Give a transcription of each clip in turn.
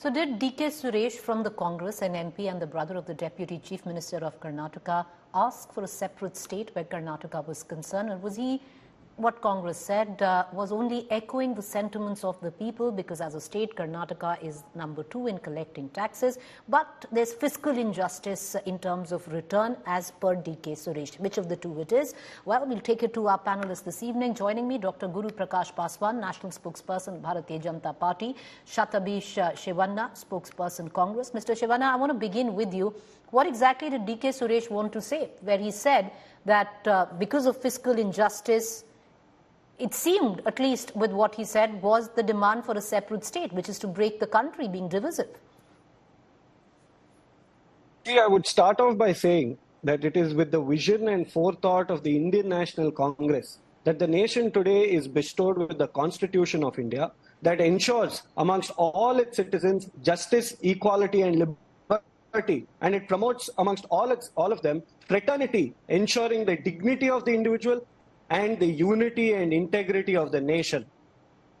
So did DK Suresh from the Congress, an MP and the brother of the Deputy Chief Minister of Karnataka, ask for a separate state where Karnataka was concerned? Or was he, what Congress said, was only echoing the sentiments of the people because as a state, Karnataka is number 2 in collecting taxes. But there's fiscal injustice in terms of return as per DK Suresh. Which of the two it is? Well, we'll take it to our panelists this evening. Joining me, Dr. Prakash Paswan, National Spokesperson, Bharatiya Janata Party. Shatabish Shivanna, Spokesperson, Congress. Mr. Shivanna, I want to begin with you. What exactly did DK Suresh want to say? Where he said that because of fiscal injustice, it seemed, at least with what he said, was the demand for a separate state, which is to break the country being divisive. I would start off by saying that it is with the vision and forethought of the Indian National Congress that the nation today is bestowed with the Constitution of India that ensures amongst all its citizens justice, equality and liberty, and it promotes amongst all of them fraternity, ensuring the dignity of the individual and the unity and integrity of the nation.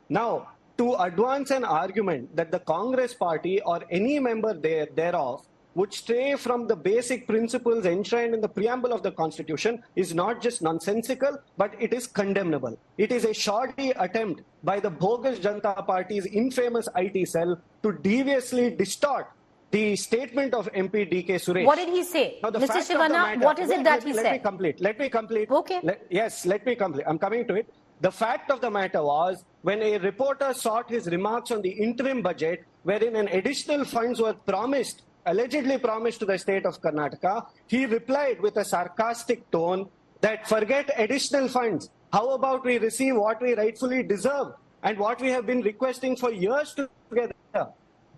Now, to advance an argument that the Congress party or any member thereof would stray from the basic principles enshrined in the preamble of the Constitution is not just nonsensical, but it is condemnable. It is a shoddy attempt by the bogus Janata Party's infamous IT cell to deviously distort the statement of MP DK Suresh. What did he say? Now, Mr. Shivanna, what is it that he said? Let me complete. Okay. Let me complete. I'm coming to it. The fact of the matter was, when a reporter sought his remarks on the interim budget, wherein an additional funds were allegedly promised to the state of Karnataka, he replied with a sarcastic tone that forget additional funds. How about we receive what we rightfully deserve and what we have been requesting for years together?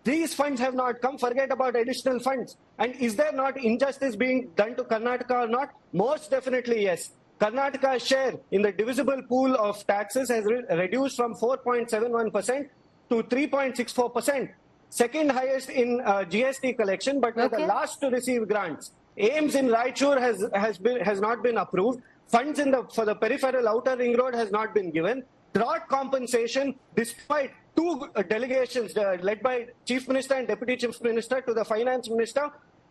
These funds have not come, forget about additional funds. And is there not injustice being done to Karnataka or not? Most definitely yes. Karnataka's share in the divisible pool of taxes has reduced from 4.71% to 3.64%. Second highest in GST collection, but we're the last to receive grants. AIMS in Raichur has not been approved. Funds for the peripheral outer ring road has not been given. Drought compensation, despite two delegations led by Chief Minister and Deputy Chief Minister to the Finance Minister,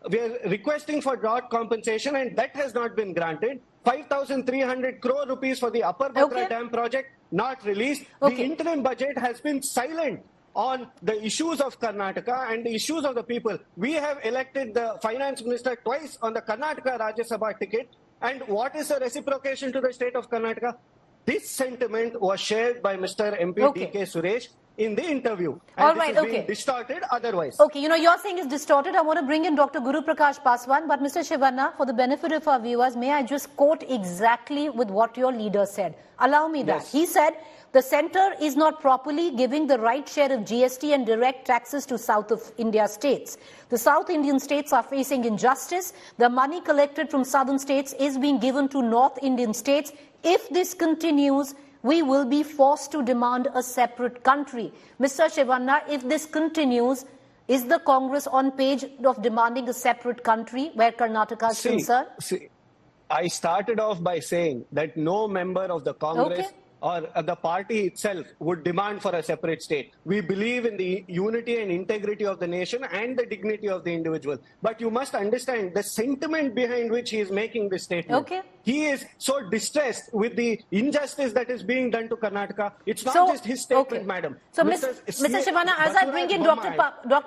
we are requesting for drought compensation and that has not been granted. 5,300 crore rupees for the Upper Bhadra Dam project not released. The interim budget has been silent on the issues of Karnataka and the issues of the people. We have elected the Finance Minister twice on the Karnataka Rajya Sabha ticket. And what is the reciprocation to the state of Karnataka? This sentiment was shared by Mr. MP DK Suresh in the interview. And this is being distorted otherwise. Okay, you're saying it's distorted. I want to bring in Dr. Prakash Paswan. But Mr. Shivanna, for the benefit of our viewers, may I just quote exactly with what your leader said? Allow me that. He said, the centre is not properly giving the right share of GST and direct taxes to South of India states. The South Indian states are facing injustice. The money collected from southern states is being given to North Indian states. If this continues, we will be forced to demand a separate country. Mr. Shivanna, if this continues, is the Congress on page of demanding a separate country where Karnataka is concerned? I started off by saying that no member of the Congress or the party itself would demand for a separate state. We believe in the unity and integrity of the nation and the dignity of the individual. But you must understand the sentiment behind which he is making this statement. He is so distressed with the injustice that is being done to Karnataka. It's not just his statement, madam. So, Mr. Shivanna, as I bring in Dr.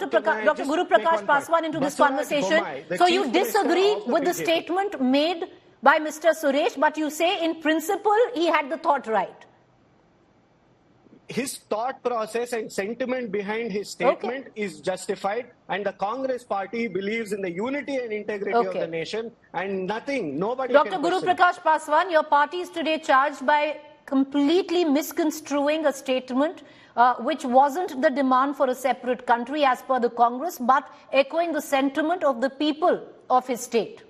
Prakash Paswan into this conversation, so you disagree with the statement made by Mr. Suresh, but you say in principle he had the thought right. His thought process and sentiment behind his statement is justified, and the Congress party believes in the unity and integrity of the nation, and nobody Dr. can question. Prakash Paswan, your party is today charged by completely misconstruing a statement which wasn't the demand for a separate country as per the Congress, but echoing the sentiment of the people of his state.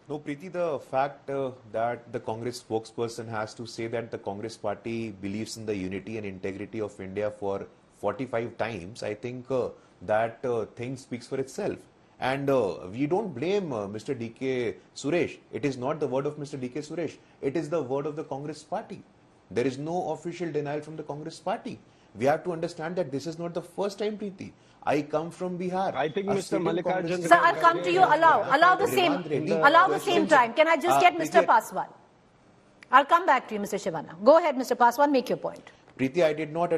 No, Preeti, the fact that the Congress spokesperson has to say that the Congress party believes in the unity and integrity of India for 45 times, I think that thing speaks for itself. And we don't blame Mr. DK Suresh. It is not the word of Mr. DK Suresh. It is the word of the Congress party. There is no official denial from the Congress party. We have to understand that this is not the first time, Preeti. I come from Bihar. I think Mr. Mallikarjun... Sir, I'll come to you. Allow the same time. Can I just get Mr. Paswan? I'll come back to you, Mr. Shivanna. Go ahead, Mr. Paswan, make your point. Preeti, I did not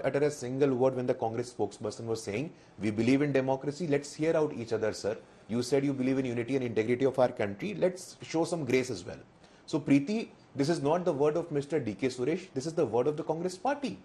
utter a single word when the Congress spokesperson was saying, we believe in democracy, let's hear out each other, sir. You said you believe in unity and integrity of our country, let's show some grace as well. So, Preeti, this is not the word of Mr. DK Suresh, this is the word of the Congress party.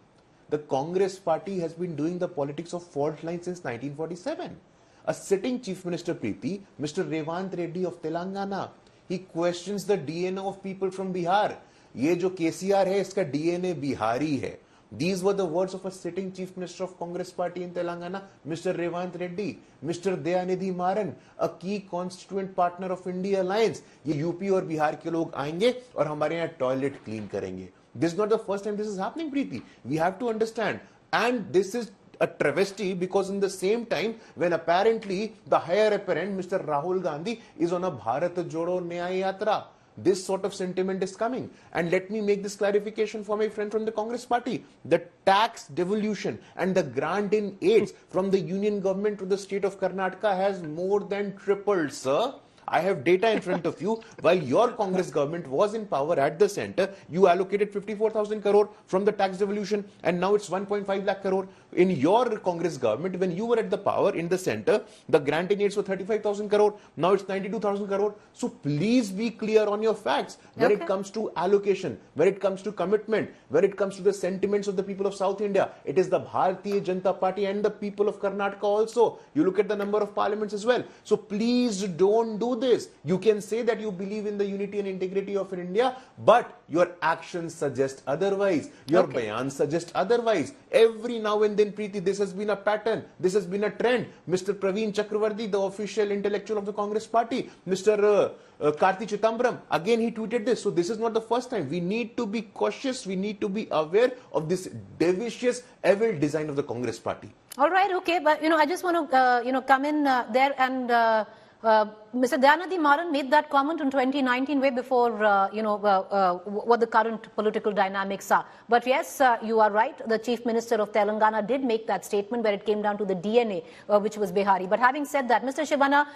The Congress party has been doing the politics of fault lines since 1947. A sitting Chief Minister, Preeti, Mr. Revant Reddy of Telangana, he questions the DNA of people from Bihar. ये जो KCR है, इसका DNA Bihari है. These were the words of a sitting Chief Minister of Congress Party in Telangana, Mr. Revant Reddy, Mr. Dayanidhi Maran, a key constituent partner of India Alliance. ये UP और बिहार के लोग आएंगे और हमारे यहाँ टॉयलेट क्लीन करेंगे. This is not the first time this is happening, Preeti. We have to understand. And this is a travesty because in the same time, when apparently the heir apparent, Mr. Rahul Gandhi, is on a Bharat Jodo Nyaya Yatra. This sort of sentiment is coming. And let me make this clarification for my friend from the Congress party. The tax devolution and the grant in aids from the union government to the state of Karnataka has more than tripled, sir. I have data in front of you. While your Congress government was in power at the center, you allocated 54,000 crore from the tax devolution and now it's 1.5 lakh crore. In your Congress government, when you were at the power in the center, the grant in aids were 35,000 crore. Now it's 92,000 crore. So please be clear on your facts. When it comes to allocation, when it comes to commitment, when it comes to the sentiments of the people of South India, it is the Bharatiya Janata Party and the people of Karnataka also. You look at the number of parliaments as well. So please don't do this. You can say that you believe in the unity and integrity of India, but your actions suggest otherwise. Your bayans suggest otherwise. Every now and then, Preeti, this has been a pattern. This has been a trend. Mr. Praveen Chakravarti, the official intellectual of the Congress party, Mr. Karthi Chidambaram, again he tweeted this. So this is not the first time. We need to be cautious. We need to be aware of this devious, evil design of the Congress party. All right, okay, but I just want to come in there and. Mr. Dayanidhi Maran made that comment in 2019, way before, what the current political dynamics are. But yes, you are right. The Chief Minister of Telangana did make that statement where it came down to the DNA, which was Bihari. But having said that, Mr. Shivanna,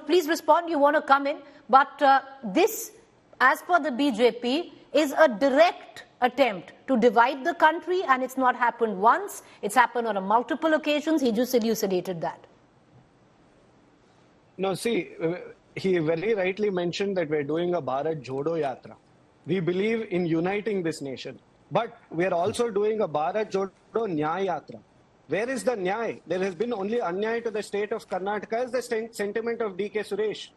please respond. You want to come in. But this, as per the BJP, is a direct attempt to divide the country, and it's not happened once. It's happened on multiple occasions. He just elucidated that. No, see, he very rightly mentioned that we're doing a Bharat Jodo Yatra. We believe in uniting this nation. But we're also doing a Bharat Jodo Nyaya Yatra. Where is the Nyaya? There has been only Anyaya to the state of Karnataka as the sentiment of DK Suresh.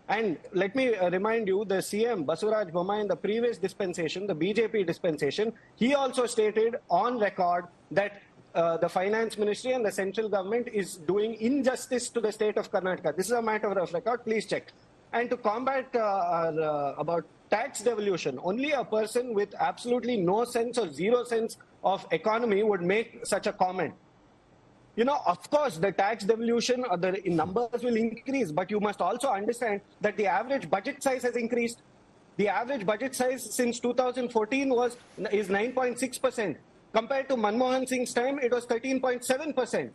And let me remind you, the CM, Basuraj Bommai, in the previous dispensation, the BJP dispensation, he also stated on record that the finance ministry and the central government is doing injustice to the state of Karnataka. This is a matter of record. Please check. And to combat about tax devolution, only a person with absolutely no sense or zero sense of economy would make such a comment. Of course, the tax devolution or the numbers will increase, but you must also understand that the average budget size has increased. The average budget size since 2014 is 9.6%. Compared to Manmohan Singh's time, it was 13.7%.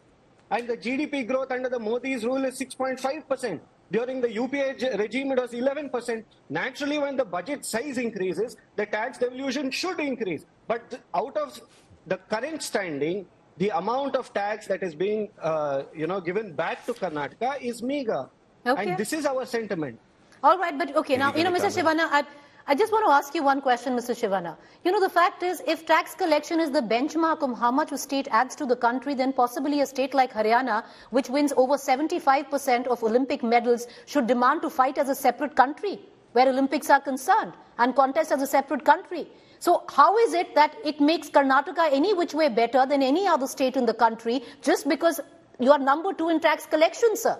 And the GDP growth under the Modi's rule is 6.5%. During the UPA regime, it was 11%. Naturally, when the budget size increases, the tax devolution should increase. But out of the current standing, the amount of tax that is being, given back to Karnataka is meager. And this is our sentiment. All right, but now, Mr. Shivanna, I just want to ask you one question, Mr. Shivanna. The fact is, if tax collection is the benchmark of how much a state adds to the country, then possibly a state like Haryana, which wins over 75% of Olympic medals, should demand to fight as a separate country where Olympics are concerned and contest as a separate country. So how is it that it makes Karnataka any which way better than any other state in the country just because you are number 2 in tax collection, sir?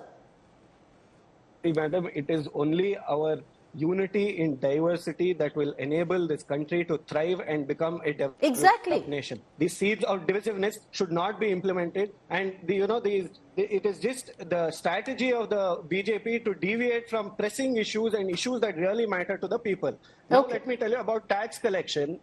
See, madam, it is only our unity in diversity that will enable this country to thrive and become a developed Exactly. nation. These seeds of divisiveness should not be implemented, and it is just the strategy of the BJP to deviate from pressing issues and issues that really matter to the people. Now, let me tell you about tax collection.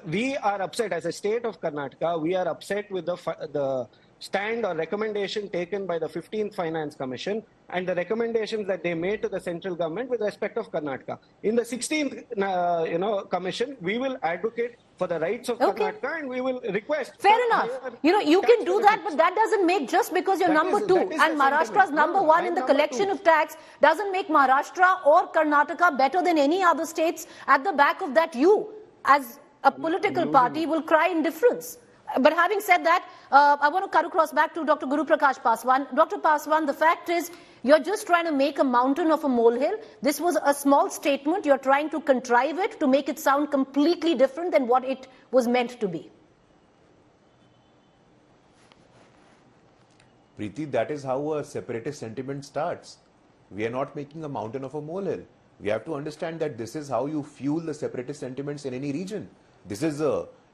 We are upset as a state of Karnataka. We are upset with the stand or recommendation taken by the 15th Finance Commission and the recommendations that they made to the central government with respect of Karnataka. In the 16th, commission, we will advocate for the rights of Karnataka and we will request. Fair enough. You can do that, but that doesn't make, just because you're number two and Maharashtra is number one in the collection of tax, doesn't make Maharashtra or Karnataka better than any other states. At the back of that, you, as a political party, will cry indifference. But having said that, I want to cut across back to Dr. Guru Prakash Paswan. Dr. Paswan, the fact is, you're just trying to make a mountain of a molehill. This was a small statement. You're trying to contrive it to make it sound completely different than what it was meant to be. Preeti, that is how a separatist sentiment starts. We are not making a mountain of a molehill. We have to understand that this is how you fuel the separatist sentiments in any region. This is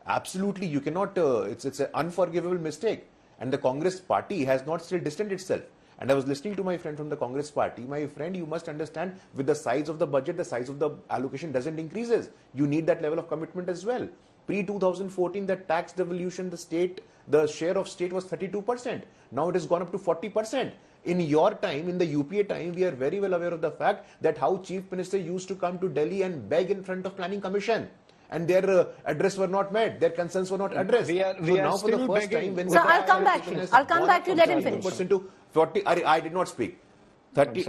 absolutely, you cannot, it's an unforgivable mistake. And the Congress party has not still distanced itself. And I was listening to my friend from the Congress party. My friend, you must understand, with the size of the budget, the size of the allocation doesn't increases. You need that level of commitment as well. Pre-2014, the tax devolution, the share of state was 32%. Now it has gone up to 40%. In your time, in the UPA time, we are very well aware of the fact that how Chief Minister used to come to Delhi and beg in front of Planning Commission. And their address were not met, their concerns were not addressed. We are now for the first time, when I'll come back to you. I'll come back to you. Let him finish. To 40, I did not speak. 30.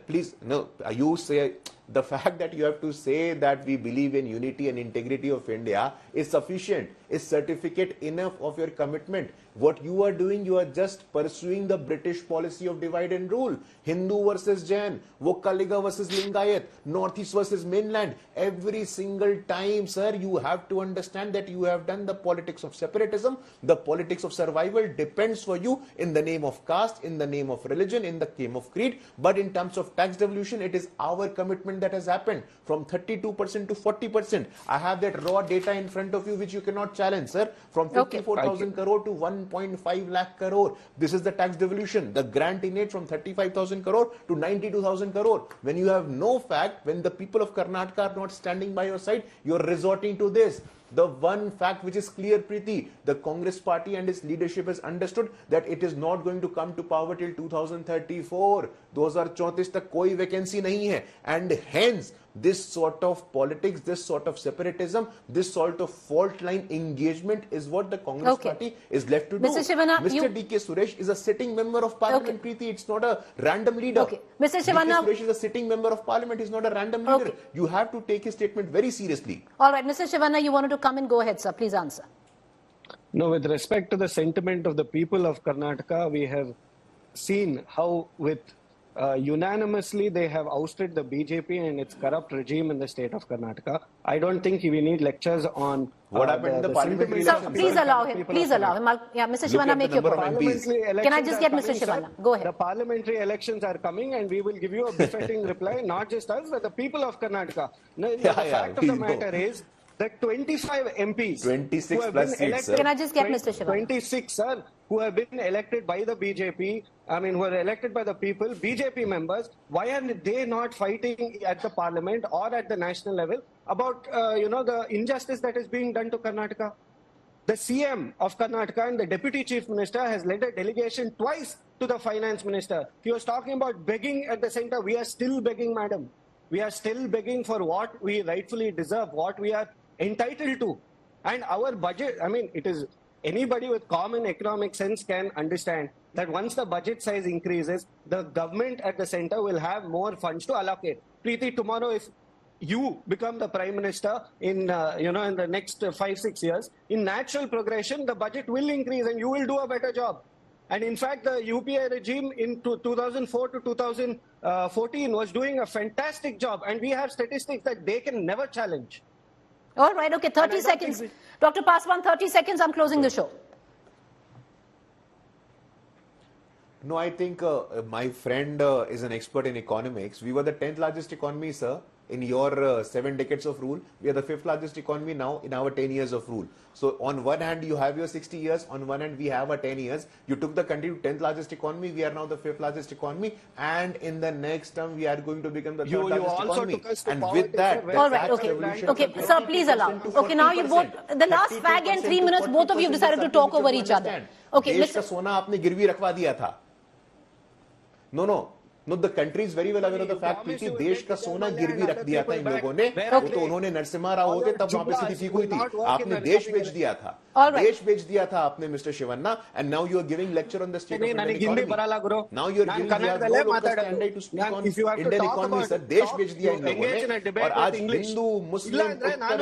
Please, no. You say the fact that you have to say that we believe in unity and integrity of India is sufficient. Is certificate enough of your commitment? What you are doing, you are just pursuing the British policy of divide and rule. Hindu versus Jain, Vokkaliga versus Lingayat, Northeast versus mainland. Every single time, sir, you have to understand that you have done the politics of separatism. The politics of survival depends for you in the name of caste, in the name of religion, in the name of creed. But in terms of tax devolution, it is our commitment that has happened from 32% to 40%. I have that raw data in front of you, which you cannot challenge, sir. From 54,000 crore to 1.5 lakh crore. This is the tax devolution. The grant in aid from 35,000 crore to 92,000 crore. When you have no fact, when the people of Karnataka are not standing by your side, you are resorting to this. The one fact which is clear, Preeti, the Congress party and its leadership has understood that it is not going to come to power till 2034. 2034 tak koi vacancy nahi hai. And hence, this sort of politics, this sort of separatism, this sort of fault line engagement is what the Congress party is left to do. Mr. Shivanna, Mr. DK Suresh is a sitting member of parliament, Preeti. It's not a random leader. Mr. Shivanna, DK Suresh is a sitting member of parliament. He's not a random leader. You have to take his statement very seriously. All right, Mr. Shivanna, you wanted to come in. Go ahead, sir. Please answer. No, with respect to the sentiment of the people of Karnataka, we have seen how with unanimously they have ousted the BJP and its corrupt regime in the state of Karnataka. I don't think we need lectures on what happened in the parliamentary elections. So please allow him. Please allow him. Yeah, Mr. Shivanna, make your point. Can I just get Mr. Shivanna? Go ahead. The parliamentary elections are coming and we will give you a befitting reply, not just us, but the people of Karnataka. The fact of the matter is that 25 MPs 26 plus seats, can I just get Mr. Shivanna? 26, sir, who have been elected by the BJP, who are elected by the people, BJP members, why are they not fighting at the parliament or at the national level about, the injustice that is being done to Karnataka? The CM of Karnataka and the Deputy Chief Minister has led a delegation twice to the Finance Minister. He was talking about begging at the center. We are still begging, madam. We are still begging for what we rightfully deserve, what we are entitled to. And our budget, it is anybody with common economic sense can understand that once the budget size increases, the government at the center will have more funds to allocate. Preeti, tomorrow if you become the Prime Minister in the next 5-6 years, in natural progression, the budget will increase and you will do a better job. And in fact, the UPA regime in 2004 to 2014 was doing a fantastic job. And we have statistics that they can never challenge. All right, okay, 30 seconds. Dr. Paswan, 30 seconds, I'm closing the show. No, I think my friend is an expert in economics. We were the 10th largest economy, sir, in your 7 decades of rule. We are the 5th largest economy now in our 10 years of rule. So on one hand, you have your 60 years. On one hand, we have our 10 years. You took the country to 10th largest economy. We are now the 5th largest economy. And in the next term, we are going to become the 3rd largest also economy. took us to And poverty, with that, sir. All right, tax okay. revolution Okay, from sir, please 32% allow. to Okay, now you both, 40%. the last fag and 3 minutes, both of you have decided to talk over each other. Okay, देश का Mr. सोना आपने गिरवी रखवा दिया था. No, the country is very well aware of the fact कि देश का सोना गिरवी रख दिया था इन लोगों ने. वो तो उन्होंने नरसिम्हा राव होते तब वहां पे स्थिति ठीक हुई थी. आपने देश बेच दिया था. देश बेच दिया था आपने, Mr. Shivanna, and now you are giving lecture on the state of Indian economy. Now you are giving no local standard to speak on Indian economy, sir. देश बेच दिया इन लोगों ने. और आज हिंदू मुस्लिम